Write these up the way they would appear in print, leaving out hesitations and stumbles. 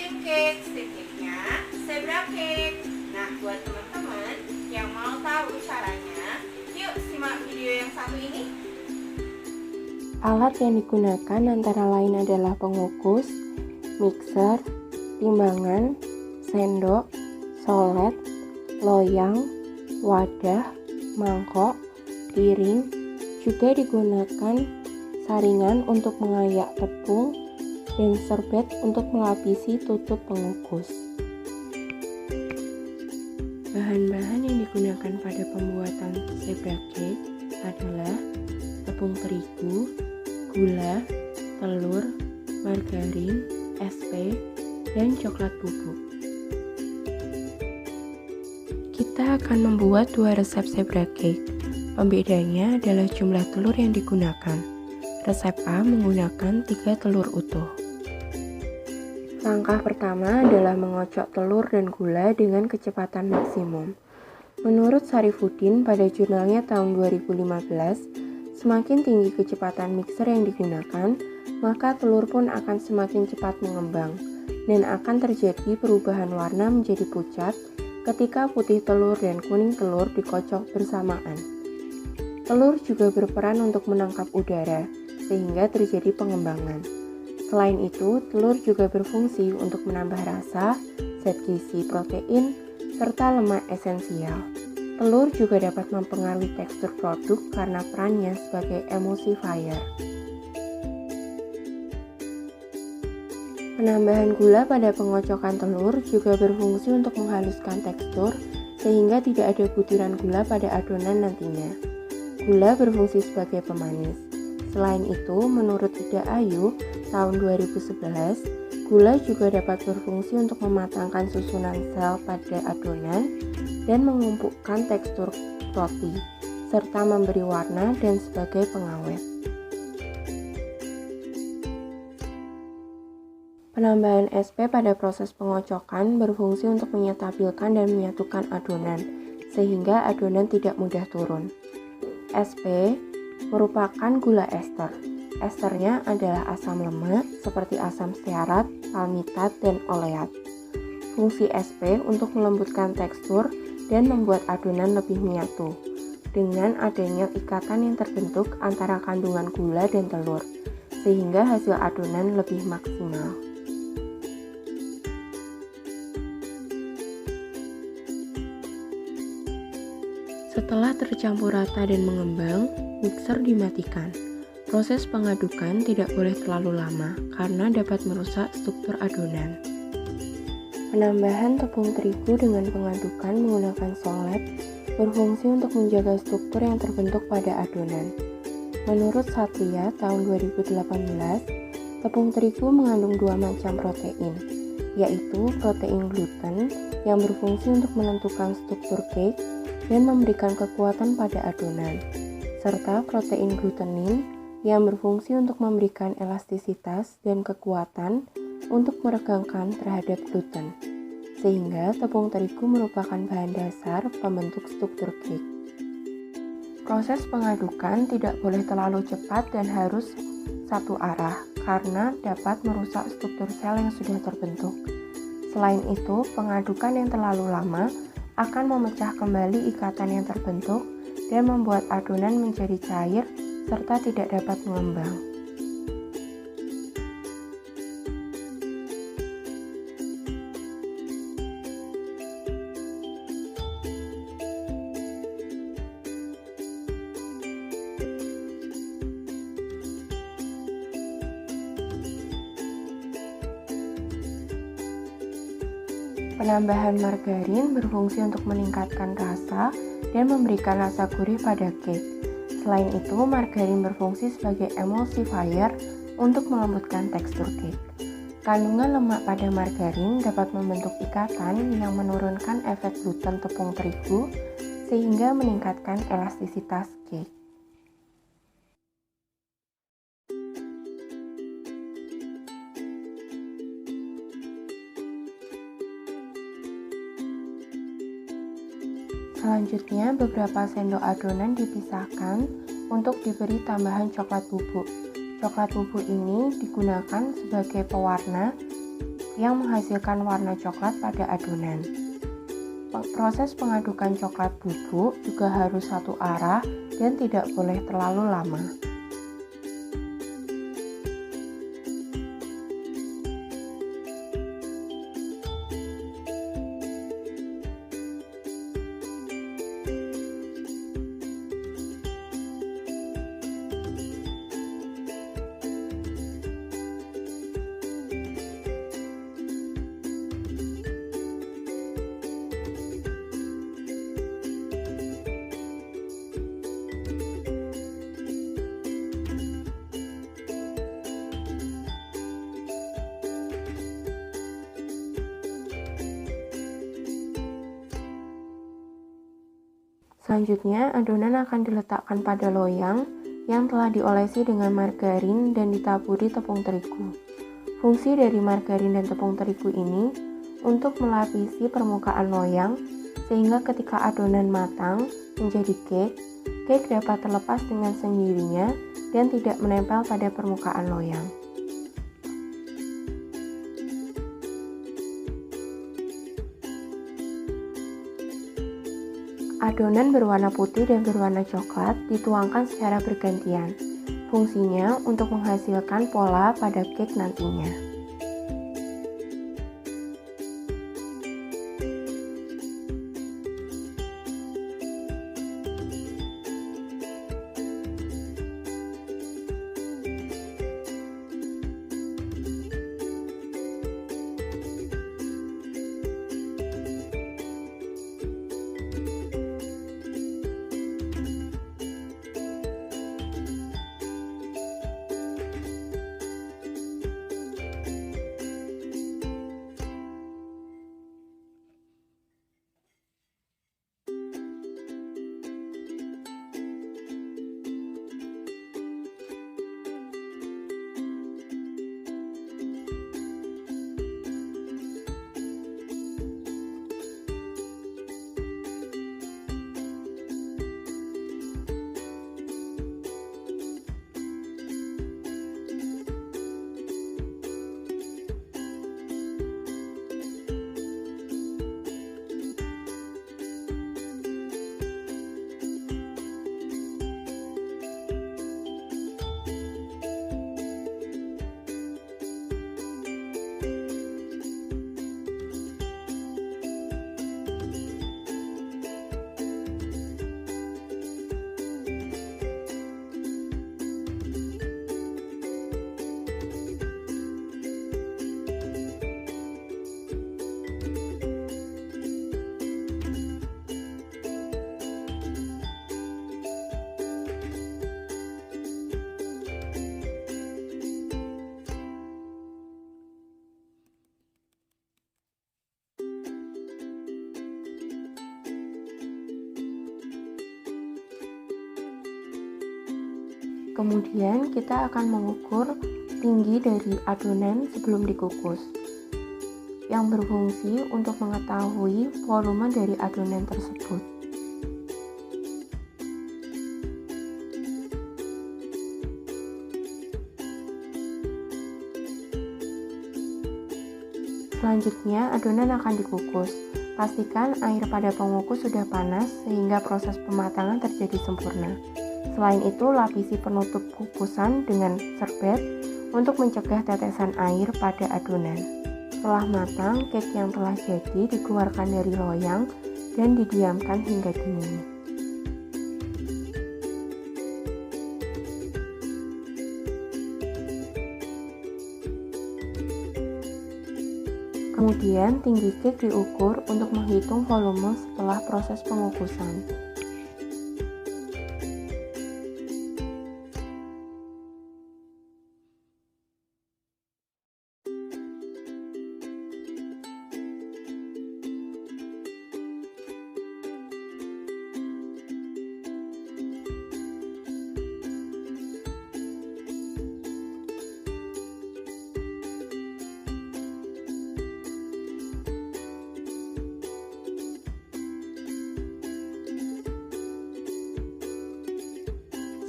bikin cake. Cake-nya zebra cake. Nah, buat teman-teman yang mau tahu caranya, yuk simak video yang satu ini. Alat yang digunakan antara lain adalah pengukus, mixer, timbangan, sendok, solet, loyang, wadah, mangkok, piring. Juga digunakan saringan untuk mengayak tepung dan serbet untuk melapisi tutup pengukus. Bahan-bahan yang digunakan pada pembuatan zebra cake adalah tepung terigu, gula, telur, margarin, SP, dan coklat bubuk. Kita akan membuat 2 resep zebra cake. Pembedanya adalah jumlah telur yang digunakan. Resep A menggunakan 3 telur utuh. Langkah pertama adalah mengocok telur dan gula dengan kecepatan maksimum. Menurut Sarifudin pada jurnalnya tahun 2015, semakin tinggi kecepatan mixer yang digunakan, maka telur pun akan semakin cepat mengembang dan akan terjadi perubahan warna menjadi pucat ketika putih telur dan kuning telur dikocok bersamaan. Telur juga berperan untuk menangkap udara, sehingga terjadi pengembangan. Selain itu, telur juga berfungsi untuk menambah rasa, zat gizi protein, serta lemak esensial. Telur juga dapat mempengaruhi tekstur produk karena perannya sebagai emulsifier. Penambahan gula pada pengocokan telur juga berfungsi untuk menghaluskan tekstur sehingga tidak ada butiran gula pada adonan nantinya. Gula berfungsi sebagai pemanis. Selain itu, menurut Ida Ayu tahun 2011, gula juga dapat berfungsi untuk mematangkan susunan sel pada adonan dan mengumpulkan tekstur roti, serta memberi warna dan sebagai pengawet. Penambahan SP pada proses pengocokan berfungsi untuk menyetabilkan dan menyatukan adonan, sehingga adonan tidak mudah turun. SP merupakan gula ester. Esternya adalah asam lemak seperti asam stearat, palmitat, dan oleat. Fungsi SP untuk melembutkan tekstur dan membuat adonan lebih menyatu dengan adanya ikatan yang terbentuk antara kandungan gula dan telur, sehingga hasil adonan lebih maksimal. Setelah tercampur rata dan mengembang, mixer dimatikan. Proses pengadukan tidak boleh terlalu lama karena dapat merusak struktur adonan. Penambahan tepung terigu dengan pengadukan menggunakan solet berfungsi untuk menjaga struktur yang terbentuk pada adonan. Menurut Satria tahun 2018, tepung terigu mengandung 2 macam protein, yaitu protein gluten yang berfungsi untuk menentukan struktur cake dan memberikan kekuatan pada adonan, serta protein glutenin yang berfungsi untuk memberikan elastisitas dan kekuatan untuk meregangkan terhadap gluten, sehingga tepung terigu merupakan bahan dasar pembentuk struktur cake. Proses pengadukan tidak boleh terlalu cepat dan harus satu arah karena dapat merusak struktur sel yang sudah terbentuk. Selain itu, pengadukan yang terlalu lama akan memecah kembali ikatan yang terbentuk dan membuat adonan menjadi cair serta tidak dapat mengembang. Penambahan margarin berfungsi untuk meningkatkan rasa dan memberikan rasa gurih pada cake. Selain itu, margarin berfungsi sebagai emulsifier untuk melembutkan tekstur cake. Kandungan lemak pada margarin dapat membentuk ikatan yang menurunkan efek gluten tepung terigu sehingga meningkatkan elastisitas cake. Selanjutnya, beberapa sendok adonan dipisahkan untuk diberi tambahan coklat bubuk. Coklat bubuk ini digunakan sebagai pewarna yang menghasilkan warna coklat pada adonan. Proses pengadukan coklat bubuk juga harus satu arah dan tidak boleh terlalu lama. Selanjutnya, adonan akan diletakkan pada loyang yang telah diolesi dengan margarin dan ditaburi tepung terigu. Fungsi dari margarin dan tepung terigu ini untuk melapisi permukaan loyang sehingga ketika adonan matang menjadi cake dapat terlepas dengan sendirinya dan tidak menempel pada permukaan loyang. Adonan berwarna putih dan berwarna coklat dituangkan secara bergantian. Fungsinya untuk menghasilkan pola pada cake nantinya. Kemudian kita akan mengukur tinggi dari adonan sebelum dikukus, yang berfungsi untuk mengetahui volume dari adonan tersebut. Selanjutnya, adonan akan dikukus. Pastikan air pada pengukus sudah panas sehingga proses pematangan terjadi sempurna. Selain itu, lapisi penutup kukusan dengan serbet untuk mencegah tetesan air pada adonan. Setelah matang, cake yang telah jadi dikeluarkan dari loyang dan didiamkan hingga dingin. Kemudian, tinggi cake diukur untuk menghitung volume setelah proses pengukusan.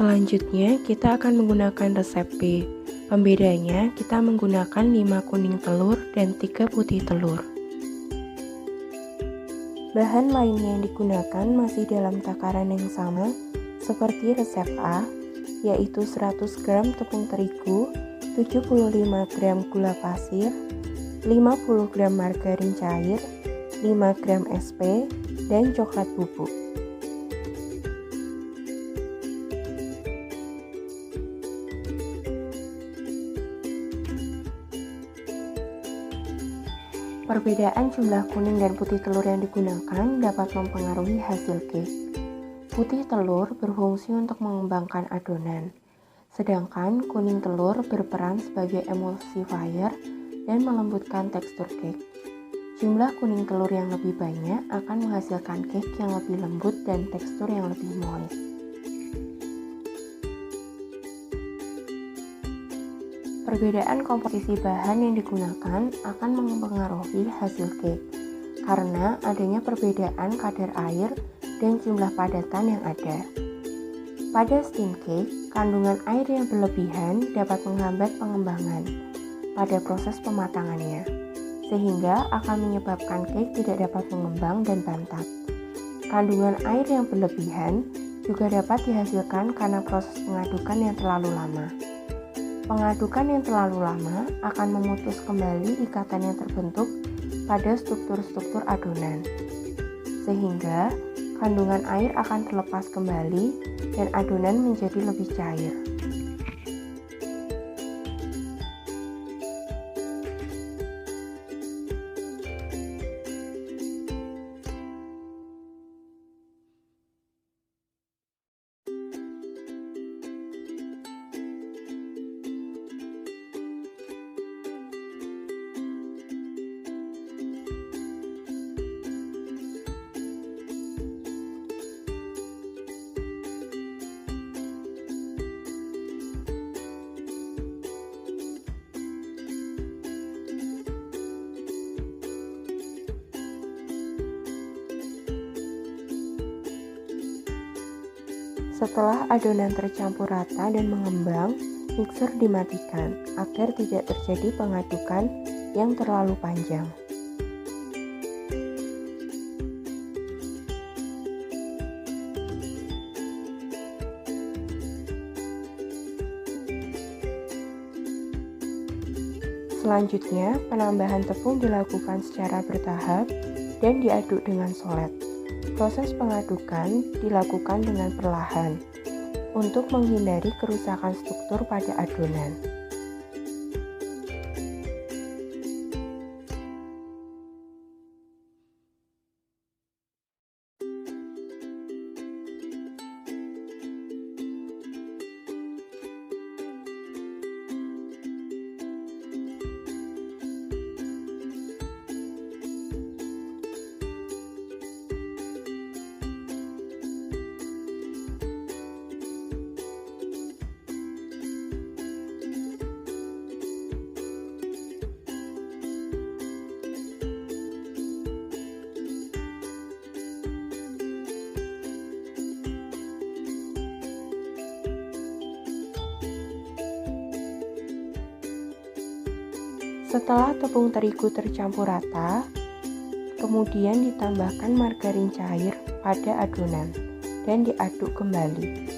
Selanjutnya, kita akan menggunakan resep B. Pembedanya, kita menggunakan 5 kuning telur dan 3 putih telur. Bahan lainnya yang digunakan masih dalam takaran yang sama seperti resep A, yaitu 100 gram tepung terigu, 75 gram gula pasir, 50 gram margarin cair, 5 gram SP, dan coklat bubuk. Perbedaan jumlah kuning dan putih telur yang digunakan dapat mempengaruhi hasil cake. Putih telur berfungsi untuk mengembangkan adonan, sedangkan kuning telur berperan sebagai emulsifier dan melembutkan tekstur cake. Jumlah kuning telur yang lebih banyak akan menghasilkan cake yang lebih lembut dan tekstur yang lebih moist. Perbedaan komposisi bahan yang digunakan akan mempengaruhi hasil cake karena adanya perbedaan kadar air dan jumlah padatan yang ada. Pada steam cake, kandungan air yang berlebihan dapat menghambat pengembangan pada proses pematangannya, sehingga akan menyebabkan cake tidak dapat mengembang dan bantat. Kandungan air yang berlebihan juga dapat dihasilkan karena proses pengadukan yang terlalu lama. Pengadukan yang terlalu lama akan memutus kembali ikatan yang terbentuk pada struktur-struktur adonan, sehingga kandungan air akan terlepas kembali dan adonan menjadi lebih cair. Setelah adonan tercampur rata dan mengembang, mixer dimatikan agar tidak terjadi pengadukan yang terlalu panjang. Selanjutnya, penambahan tepung dilakukan secara bertahap dan diaduk dengan solet. Proses pengadukan dilakukan dengan perlahan untuk menghindari kerusakan struktur pada adonan. Setelah tepung terigu tercampur rata, kemudian ditambahkan margarin cair pada adonan dan diaduk kembali.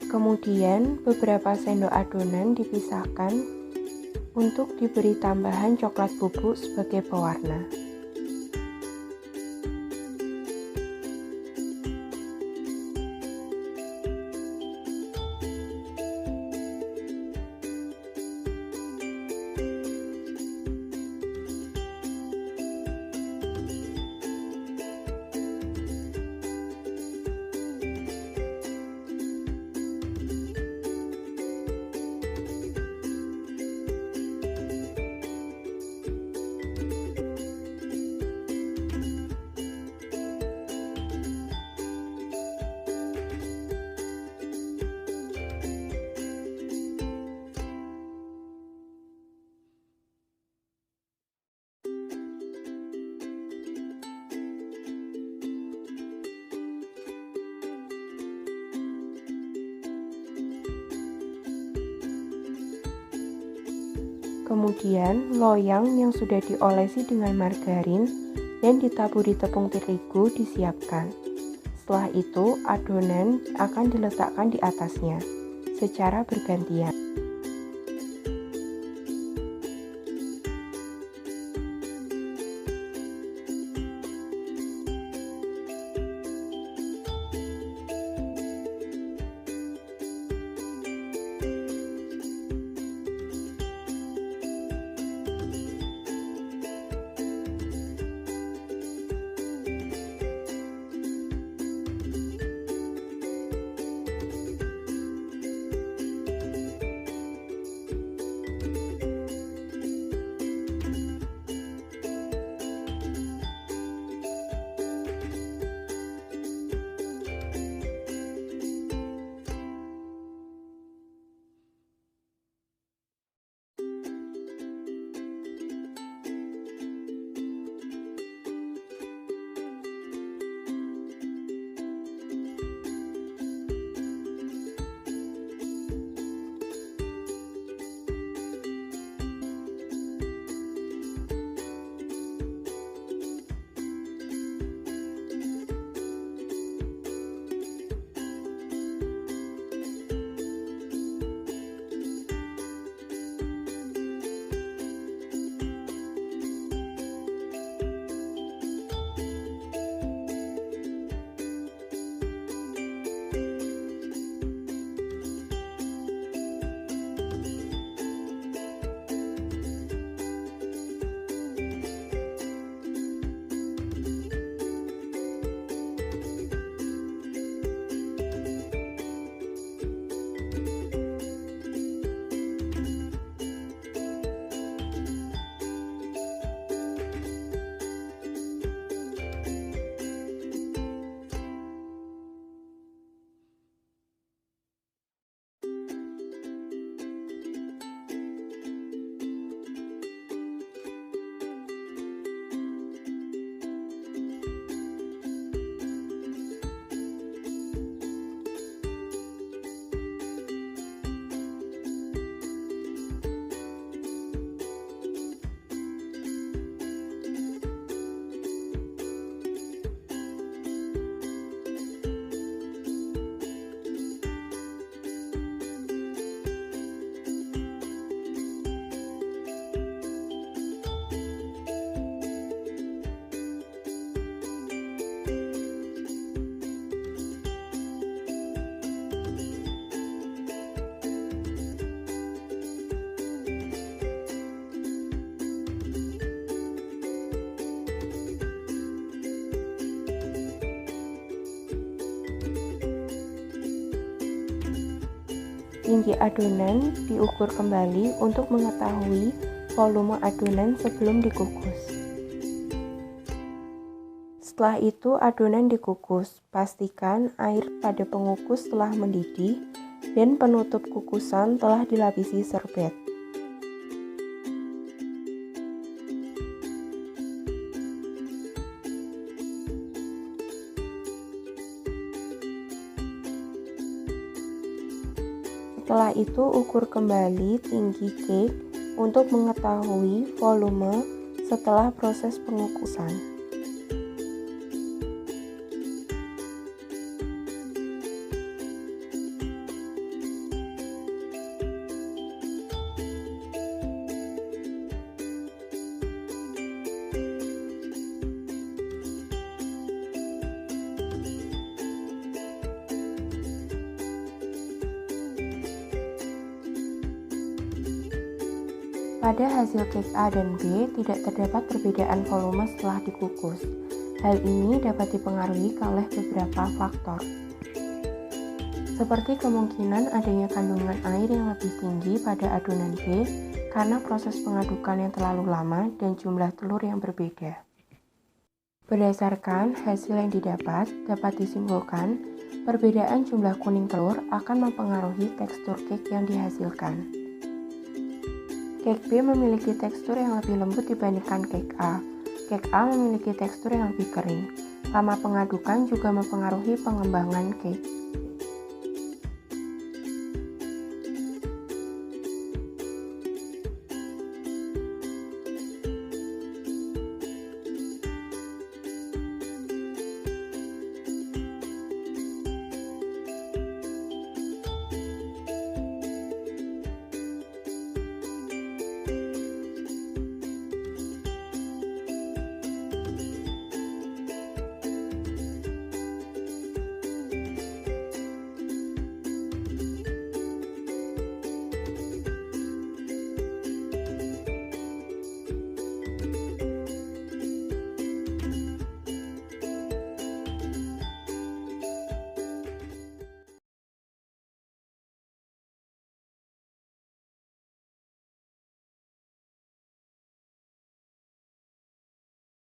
Kemudian, beberapa sendok adonan dipisahkan untuk diberi tambahan coklat bubuk sebagai pewarna. Kemudian, loyang yang sudah diolesi dengan margarin dan ditaburi tepung terigu disiapkan. Setelah itu, adonan akan diletakkan di atasnya secara bergantian. Tinggi adonan diukur kembali untuk mengetahui volume adonan sebelum dikukus. Setelah itu adonan dikukus, pastikan air pada pengukus telah mendidih dan penutup kukusan telah dilapisi serbet. Setelah itu ukur kembali tinggi cake untuk mengetahui volume setelah proses pengukusan. Pada hasil cake A dan B tidak terdapat perbedaan volume setelah dikukus. Hal ini dapat dipengaruhi oleh beberapa faktor, seperti kemungkinan adanya kandungan air yang lebih tinggi pada adonan B karena proses pengadukan yang terlalu lama dan jumlah telur yang berbeda. Berdasarkan hasil yang didapat, dapat disimpulkan perbedaan jumlah kuning telur akan mempengaruhi tekstur cake yang dihasilkan. Cake B memiliki tekstur yang lebih lembut dibandingkan cake A. Cake A memiliki tekstur yang lebih kering. Lama pengadukan juga mempengaruhi pengembangan cake.